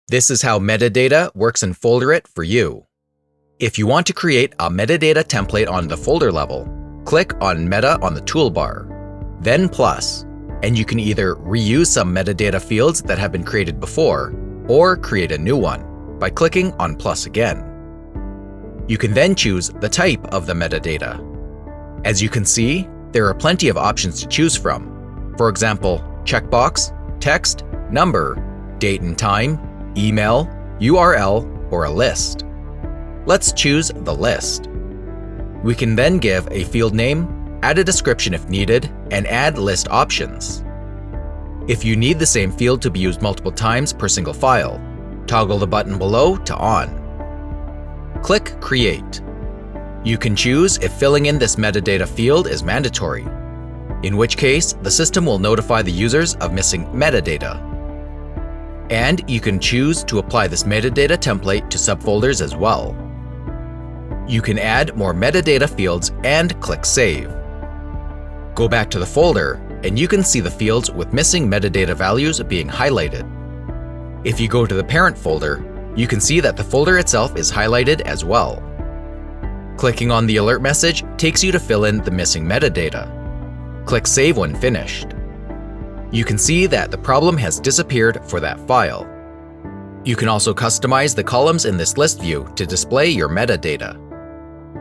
This is how metadata works in Folderit for you. If you want to create a metadata template on the folder level, click on Meta on the toolbar, then Plus, and you can either reuse some metadata fields that have been created before, or create a new one by clicking on Plus again. You can then choose the type of the metadata. As you can see, there are plenty of options to choose from. For example, checkbox, text, number, date and time, email, URL, or a list. Let's choose the list. We can then give a field name, add a description if needed, and add list options. If you need the same field to be used multiple times per single file, toggle the button below to on. Click Create. You can choose if filling in this metadata field is mandatory, in which case the system will notify the users of missing metadata. And you can choose to apply this metadata template to subfolders as well. You can add more metadata fields and click Save. Go back to the folder, and you can see the fields with missing metadata values being highlighted. If you go to the parent folder, you can see that the folder itself is highlighted as well. Clicking on the alert message takes you to fill in the missing metadata. Click Save when finished. You can see that the problem has disappeared for that file. You can also customize the columns in this list view to display your metadata.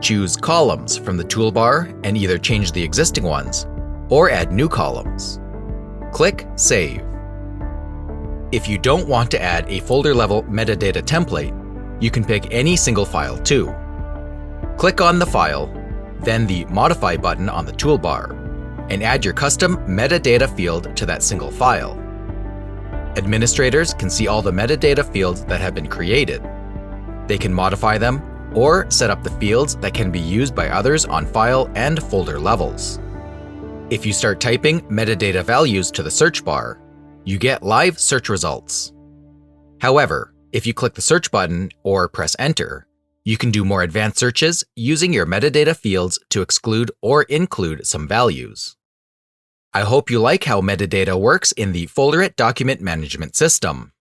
Choose Columns from the toolbar and either change the existing ones or add new columns. Click Save. If you don't want to add a folder-level metadata template, you can pick any single file too. Click on the file, then the Modify button on the toolbar, and add your custom metadata field to that single file. Administrators can see all the metadata fields that have been created. They can modify them or set up the fields that can be used by others on file and folder levels. If you start typing metadata values to the search bar, you get live search results. However, if you click the search button or press Enter, you can do more advanced searches using your metadata fields to exclude or include some values. I hope you like how metadata works in the Folderit document management system.